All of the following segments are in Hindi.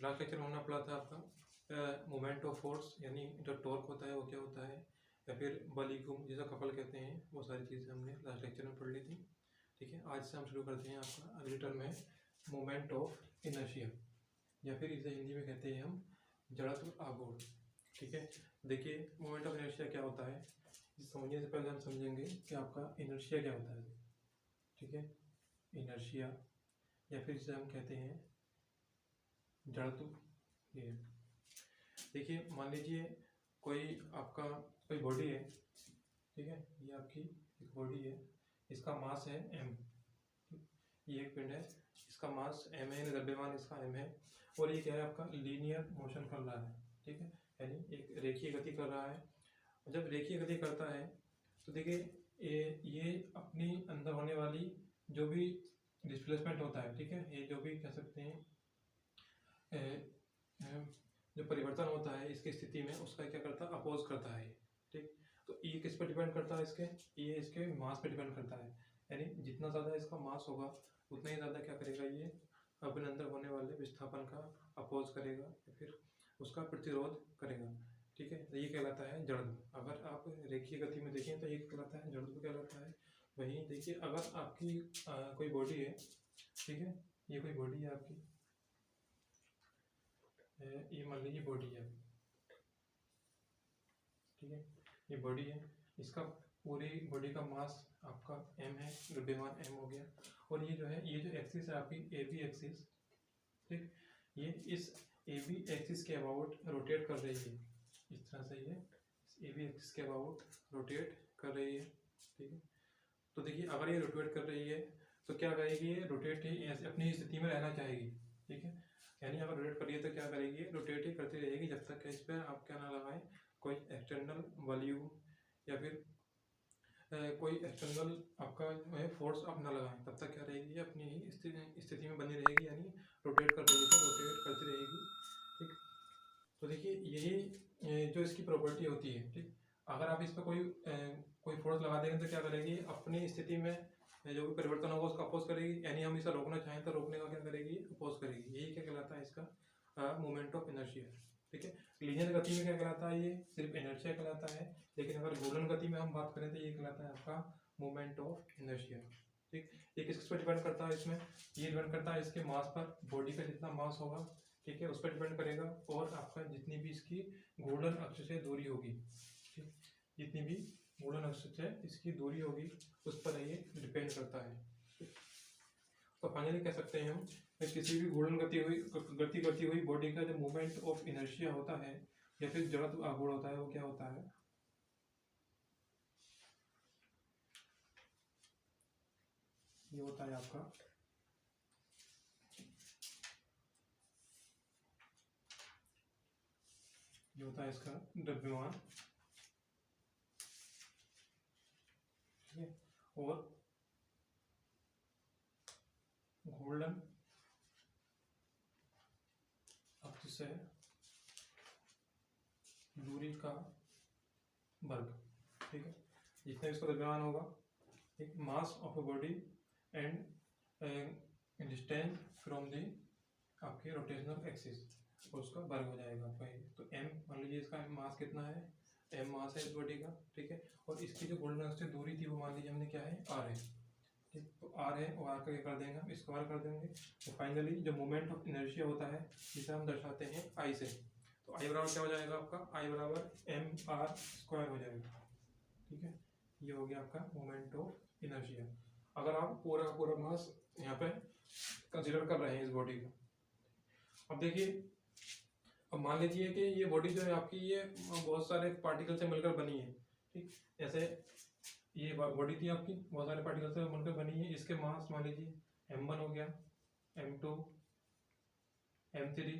लास्ट लेक्चर में हमने पढ़ा था आपका मोमेंट ऑफ फोर्स, यानी जो टॉर्क होता है वो क्या होता है, या फिर बलीगुम जिसे कपल कहते हैं, वो सारी चीज़ें हमने लास्ट लेक्चर में पढ़ ली थी। ठीक है, आज से हम शुरू करते हैं। आपका अगली टर्म है मोमेंट ऑफ इनर्शिया, या फिर इसे हिंदी में कहते हैं हम जड़त्व आघूर्ण। ठीक है, देखिए मोमेंट ऑफ इनर्शिया क्या होता है, इसे समझने से पहले हम समझेंगे कि आपका इनर्शिया क्या होता है। ठीक है, इनर्शिया या फिर इसे हम कहते हैं जड़त्व। ये देखिए, मान लीजिए कोई आपका कोई बॉडी है। ठीक है, ये आपकी एक बॉडी है, इसका मास है m। ये एक पिंड है, इसका मास m है, द्रव्यमान इसका m है, और ये क्या है, आपका लीनियर मोशन कर रहा है। ठीक है, यानी एक रेखीय गति कर रहा है। जब रेखीय गति करता है तो देखिए ये अपनी अंदर होने वाली जो भी डिस्प्लेसमेंट होता है, ठीक है, ये जो भी कह सकते हैं जो परिवर्तन होता है इसकी स्थिति में, उसका क्या करता है, अपोज करता है। ठीक, तो ये किस पर डिपेंड करता है, ये इसके मास पर डिपेंड करता है। यानी जितना ज़्यादा इसका मास होगा उतना ही ज़्यादा क्या करेगा, ये अपने अंदर होने वाले विस्थापन का अपोज करेगा या फिर उसका प्रतिरोध करेगा। ठीक है, तो ये कहलाता है जड़त्व। अगर आप रेखीय गति में देखें तो ये कहलाता है जड़त्व कहलाता है। वहीं देखिए, अगर आपकी कोई बॉडी है, ठीक है, ये कोई बॉडी है आपकी, ये मान लीजिए बॉडी है। ठीक है, ये बॉडी है, इसका पूरी बॉडी का मास आपका m है, द्रव्यमान m हो गया। और ये जो है, ये जो एक्सिस है आपकी ए बी एक्सिस, ठीक, ये इस ए बी एक्सिस के अबाउट रोटेट कर रही है। इस तरह से ये ए बी एक्सिस के अबाउट रोटेट कर रही है। ठीक है, तो देखिए अगर ये रोटेट कर रही है तो क्या करेगी, ये रोटेट ही अपनी स्थिति में रहना चाहेगी। ठीक है, यानी अगर रोटेट कर रही है तो क्या करेगी, रोटेट ही करती रहेगी जब तक इस पर आप क्या ना लगाएं, कोई एक्सटर्नल वॉल्यूम या फिर कोई एक्सटर्नल आपका जो है फोर्स आप ना लगाएं, तब तक क्या रहेगी, अपनी ही स्थिति में बनी रहेगी, यानी रोटेट कर रही है तो रोटेट करती रहेगी। ठीक, तो देखिए यही जो इसकी प्रॉपर्टी होती है। ठीक, अगर आप इस पर कोई फोर्स लगा देंगे तो क्या करेगी, अपनी स्थिति में जो भी परिवर्तन होगा उसका अपोज करेगी, यानी हम इसे रोकना चाहें तो रोकने का क्या करेगी, अपोज करेगी। यही क्या कहलाता है इसका मोमेंट ऑफ इनर्शिया। ठीक है, लीनियर गति में क्या कहलाता है, ये सिर्फ इनर्शिया कहलाता है। लेकिन अगर घूर्णन गति में हम बात करें तो ये कहलाता है आपका मोमेंट ऑफ इनर्शिया। ठीक, ये किस पर डिपेंड करता है, इसमें ये डिपेंड करता है इसके मास पर, बॉडी का जितना मास होगा, ठीक है, उस पर डिपेंड करेगा, और आपका जितनी भी इसकी घूर्णन अक्ष से दूरी होगी, ठीक, जितनी भी घूर्णन अक्ष से इसकी दूरी होगी उस पर ये डिपेंड करता है। तो फाइनली कह सकते हैं हम, किसी भी घूर्णन गति करती हुई बॉडी का जो मोमेंट ऑफ इनर्शिया होता है या फिर जड़त्व आघूर्ण होता है, वो क्या होता है, ये होता है आपका ये होता है इसका द्रव्यमान। ठीक है, और घूर्णन अक्ष से दूरी का वर्ग। ठीक है, जितना इसका द्रव्यमान होगा, एक mass of a body and distance from the आपके रोटेशनल एक्सिस, और उसका वर्ग हो जाएगा आपका ये। तो m मान लीजिए इसका मास कितना है, m मास है इस बॉडी का। ठीक है, और इसकी जो घूर्णन अक्ष से दूरी थी वो मान लीजिए हमने क्या है, r है। ठीक, तो r है, और r का क्या कर देंगे हम, स्क्वायर कर देंगे। तो फाइनली जो मोमेंट ऑफ इनर्शिया होता है जिसे हम दर्शाते हैं I से, तो I बराबर क्या हो जाएगा आपका, I बराबर mr स्क्वायर हो जाएगा। ठीक है, ये हो गया आपका मोमेंट ऑफ इनर्शिया। अगर आप पूरा का पूरा मास यहाँ पे कंसिडर कर रहे हैं इस बॉडी का। अब देखिए, अब मान लीजिए कि ये बॉडी जो है आपकी, ये बहुत सारे पार्टिकल से मिलकर बनी है। ठीक, जैसे ये बॉडी थी आपकी, बहुत सारे पार्टिकल से मिलकर बनी है। इसके मास मान लीजिए m1 हो गया, m2, m3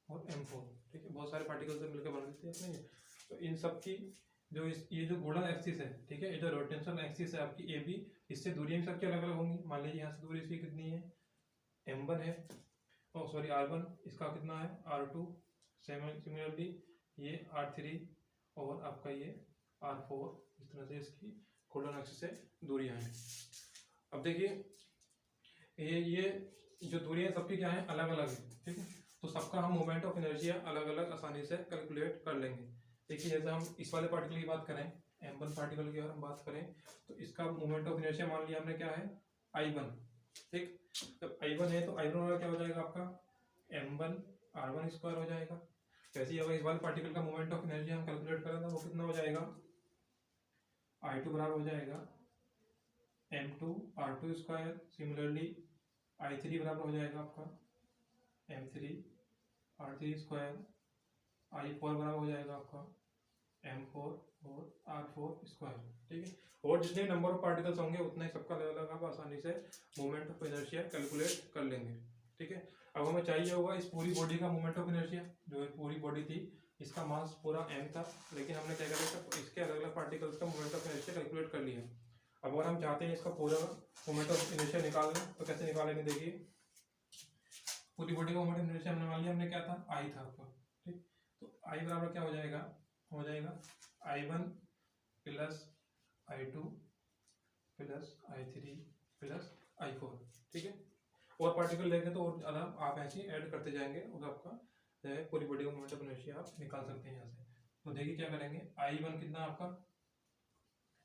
और m4। ठीक है, बहुत सारे पार्टिकल से मिलकर बन देते हैं। तो इन सब की जो ये जो घूर्णन एक्सिस है, ठीक है, ये जो रोटेशनल एक्सिस है आपकी ए बी, इससे दूरियां सबकी अलग अलग होंगी। मान लीजिए यहाँ से दूरी इसकी कितनी है, m1 है, और सॉरी r1, इसका कितना है, r2, सिमिलरली ये r3 और आपका ये r4। इस तरह से इसकी घूर्णन अक्ष से दूरियां हैं। अब देखिए ये जो दूरियां सबकी क्या है, अलग अलग है। ठीक है, तो तो सबका हम मोमेंट ऑफ इनर्शिया अलग अलग आसानी से कैलकुलेट कर लेंगे। देखिए जैसे हम इस वाले पार्टिकल की बात करें, m1 पार्टिकल की अगर हम बात करें तो इसका मोमेंट ऑफ इनर्शिया मान लिया हमने क्या है I1, ठीक। जब I1 है तो I1 क्या हो जाएगा आपका m1 r1 स्क्वायर हो जाएगा। वैसे ही अगर इस वाले पार्टिकल का मोमेंट ऑफ इनर्शिया हम कैलकुलेट करें तो वो कितना हो जाएगा I2 बराबर हो जाएगा m2 r2 square. Similarly I3 बराबर हो जाएगा आपका m3 r3 स्क्वायर। I4 बराबर हो जाएगा आपका m4 और r4 स्क्वायर, ठीक है। और जितने नंबर ऑफ पार्टिकल्स होंगे उतना ही सबका अलग अलग आप आसानी से मोमेंट ऑफ इनर्शिया कैलकुलेट कर लेंगे, ठीक है। अब हमें चाहिए होगा इस पूरी बॉडी का मोमेंट ऑफ इनर्शिया, जो पूरी बॉडी थी इसका मास पूरा m था, लेकिन हमने क्या करा इसके अलग अलग पार्टिकल्स का मोमेंट ऑफ इनर्शिया कैलकुलेट कर लिया। अब अगर हम चाहते हैं इसका पूरा मोमेंट ऑफ इनर्शिया निकालना तो कैसे निकालेंगे, देखिए पूरी बॉडी का मोमेंट ऑफ इनर्शिया हमने मान लिया, हमने क्या था I था आपका, ठीक। तो I बराबर क्या हो जाएगा I1 plus I2 plus I3 plus I4, ठीक है। और पार्टिकल लेंगे तो और ज़्यादा आप ऐसे ऐड करते जाएंगे और आपका पूरी बॉडी का मोमेंट ऑफ इनर्शिया आप निकाल सकते हैं यहाँ से। तो देखिए क्या करेंगे, I1 कितना आपका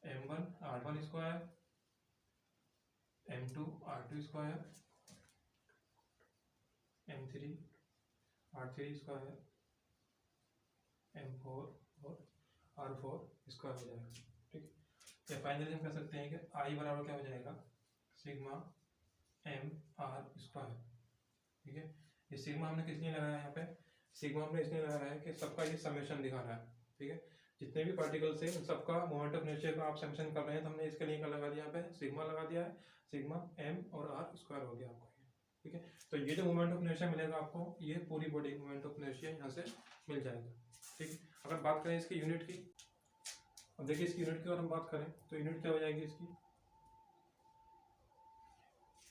m1 r1 square, m2 r2 square, m3 r3 square, m4 और r4 स्क्वायर हो जाएगा, ठीक। या फाइनली हम कह सकते हैं कि I बराबर क्या हो जाएगा सिग्मा m r स्क्वायर, ठीक है। ये सिग्मा हमने किस लिए लगाया है यहाँ पे, सिग्मा हमने इसलिए लगाया है कि सबका ये समेशन दिखा रहा है, ठीक है। जितने भी पार्टिकल्स हैं उन सबका मोमेंट ऑफ इनर्शिया का आप समेशन कर रहे हैं, तो हमने इसके लिए क्या लगा दिया, यहाँ पे सिग्मा लगा दिया है, सिग्मा m और r स्क्वायर हो गया आपको, ठीक है। तो ये जो मोमेंट ऑफ इनर्शिया मिलेगा आपको, ये पूरी बॉडी मोमेंट ऑफ इनर्शिया यहाँ से मिल जाएगा, ठीक है। अगर बात करें इसकी यूनिट की, अब देखिए इसकी यूनिट की अगर हम बात करें तो यूनिट क्या हो जाएगी इसकी,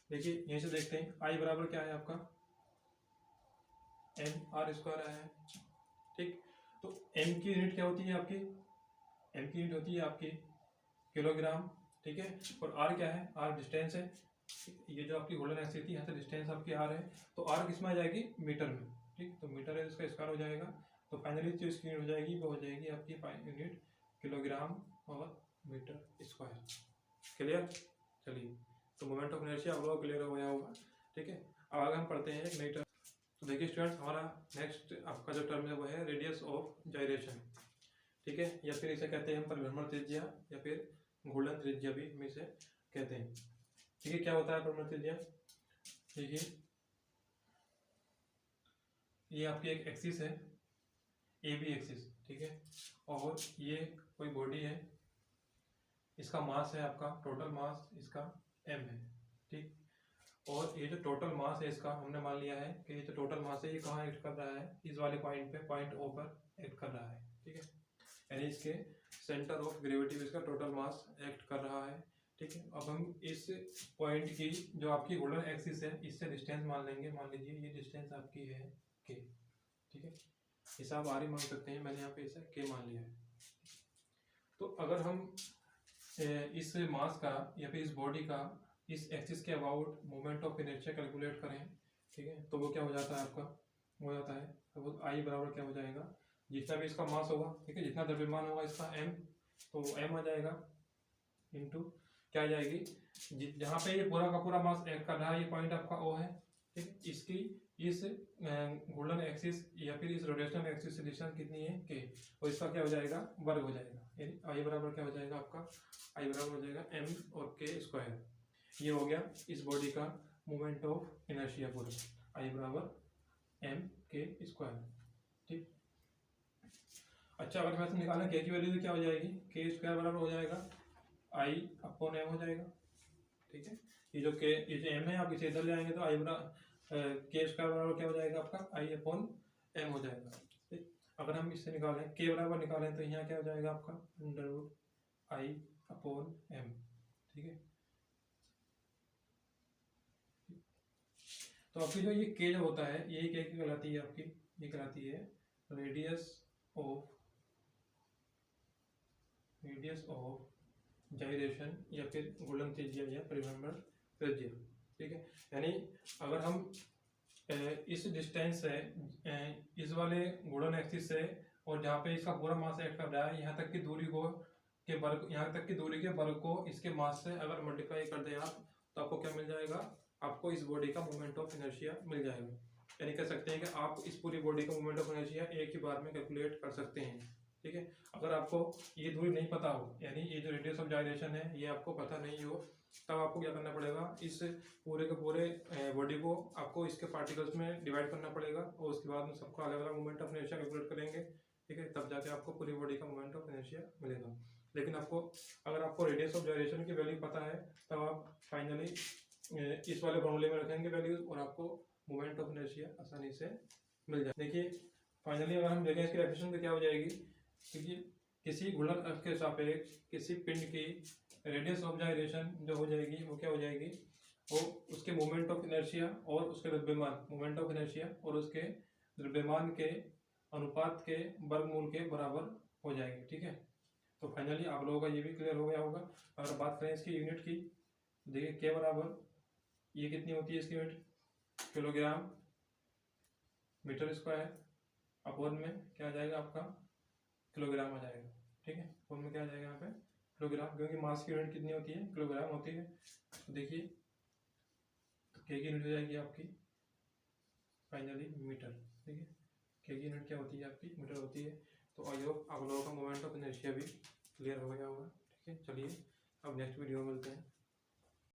देखिए यहीं से देखते हैं I बराबर क्या है आपका m r स्क्वायर आया है, ठीक। तो m की यूनिट क्या होती है आपकी, m की यूनिट होती है आपकी किलोग्राम, ठीक है। और r क्या है, r डिस्टेंस है, ये जो आपकी गोल्डन एक्सिस थी यहाँ से डिस्टेंस आपकी r है, तो r किस में आ जाएगी मीटर में, ठीक। तो मीटर है इसका स्क्वायर हो जाएगा, तो फाइनली जो इसकी यूनिट हो जाएगी वो हो जाएगी आपकी यूनिट किलोग्राम और मीटर स्क्वायर। क्लियर, चलिए तो मोमेंट ऑफ इनर्शिया आप लोगों क्लियर हो गया होगा, ठीक है। अब आगे हम पढ़ते हैं एक नई टर्म। तो देखिए स्टूडेंट्स, हमारा नेक्स्ट आपका जो टर्म है वो है रेडियस ऑफ जाइरेशन, ठीक है, या फिर इसे कहते हैं हम परिभ्रमण त्रिज्या या फिर घूर्णन त्रिज्या भी हम इसे कहते हैं, ठीक है। क्या होता है परिभ्रमण त्रिज्या, देखिए ये आपकी एक एक्सिस है ए बी एक्सिस, ठीक है, और ये कोई बॉडी है, इसका मास है आपका टोटल मास इसका m है, ठीक। और ये जो टोटल मास है इसका हमने मान लिया है कि ये जो टोटल मास है ये कहाँ एक्ट कर रहा है, इस वाले पॉइंट पे, पॉइंट O पर एक्ट कर रहा है, ठीक है। यानी इसके सेंटर ऑफ ग्रेविटी में इसका टोटल मास एक्ट कर रहा है, ठीक है। अब हम इस पॉइंट की जो आपकी गोल्डन एक्सिस है इससे डिस्टेंस मान लेंगे, मान लीजिए ये डिस्टेंस आपकी है k, ठीक है। इसे आप r ही मान सकते हैं, मैंने यहाँ पे इसे k मान लिया है। तो अगर हम इस मास का या फिर इस बॉडी का इस एक्सिस के about moment of inertia calculate करें, ठीक है, तो वो क्या हो जाता है आपका, हो जाता है तो वो I बराबर क्या हो जाएगा, जितना भी इसका मास होगा, ठीक है, जितना द्रव्यमान होगा इसका m, तो m आ जाएगा इंटू क्या आ जाएगी, जहाँ पे ये पूरा का पूरा मास एक्ट कर रहा है, ये पॉइंट आपका O है, ठीक। इसकी इस गोल्डन एक्सिस या फिर इस रोटेशनल एक्सिस से डिस्टेंस कितनी है k, और इसका क्या हो जाएगा वर्ग हो जाएगा, यानी I बराबर क्या हो जाएगा आपका, I बराबर हो जाएगा m और k स्क्वायर। ये हो गया इस बॉडी का मोमेंट ऑफ इनर्शिया पूरा, I बराबर m k स्क्वायर, ठीक। अच्छा अगर मैं निकालना k की वैल्यू तो क्या हो जाएगी, k स्क्वायर बराबर हो जाएगा I अपॉन m हो जाएगा, ठीक है। ये जो m है आप इसे इधर ले आएंगे तो I बराबर k स्क्वायर बराबर क्या हो जाएगा आपका I अपॉन m हो जाएगा, ठीक। अगर हम इससे निकालें k बराबर निकालें तो यहाँ क्या हो जाएगा आपका under root I upon m, ठीक है। तो आपकी जो ये k जो होता है ये क्या कहलाती है आपकी, ये कहलाती है रेडियस ऑफ जाइरेशन या फिर गोल्डन त्रिज्या या परिभ्रमण त्रिज्या, ठीक है। यानी अगर हम इस डिस्टेंस से इस वाले गुणन एक्सिस से और जहाँ पे इसका पूरा मास ऐड कर रहा है यहाँ तक की दूरी को के वर्ग, यहाँ तक की दूरी के वर्ग को इसके मास से अगर मल्टीप्लाई कर दें आप, तो आपको क्या मिल जाएगा, आपको इस बॉडी का मोमेंट ऑफ इनर्शिया मिल जाएगा। यानी कह सकते हैं कि आप इस पूरी बॉडी का मोमेंट ऑफ इनर्शिया एक ही बार में कैलकुलेट कर सकते हैं। ठीक है, अगर आपको ये दूरी नहीं पता हो, यानी ये जो रेडियस ऑफ जाइरेशन है ये आपको पता नहीं हो, तब आपको क्या करना पड़ेगा, इस पूरे के पूरे बॉडी को आपको इसके पार्टिकल्स में डिवाइड करना पड़ेगा और उसके बाद में सबका अलग अलग मोमेंट ऑफ इनर्शिया कैलकुलेट करेंगे। ठीक है, तब जाके आपको पूरी बॉडी का मोमेंट ऑफ इनर्शिया मिलेगा। लेकिन अगर आपको रेडियस ऑफ जाइरेशन की वैल्यू पता है, तब आप फाइनली इस वाले फॉर्मूले में रखेंगे वैल्यूज और आपको मोमेंट ऑफ इनर्शिया आसानी से मिल जाए। देखिए फाइनली अगर हम देखें इसकी डेफिनेशन तो क्या हो जाएगी, क्योंकि किसी गुणन अक्ष के सापेक्ष किसी पिंड की रेडियस ऑफ जाइरेशन जो हो जाएगी वो क्या हो जाएगी, वो उसके मोमेंट ऑफ इनर्शिया और उसके द्रव्यमान, मोमेंट ऑफ इनर्शिया और उसके द्रव्यमान के अनुपात के वर्गमूल के बराबर हो जाएगी। ठीक है, तो फाइनली आप लोगों का ये भी क्लियर हो गया होगा। अगर बात करें इसकी यूनिट की, देखिए के बराबर ये कितनी होती है इसकी unit, kilogram metre square, upon में क्या आ जाएगा आपका किलोग्राम आ जाएगा। ठीक है, अपॉन में क्या आ जाएगा यहाँ पे किलोग्राम, क्योंकि मास की यूनिट कितनी होती है, किलोग्राम होती है। तो देखिए तो के की यूनिट हो जाएगी आपकी फाइनली मीटर। ठीक है, के की यूनिट क्या होती है आपकी मीटर होती है। तो आई होप आप लोगों का मोमेंट ऑफ इनर्शिया भी क्लियर हो गया होगा। ठीक है, चलिए अब नेक्स्ट वीडियो में मिलते हैं।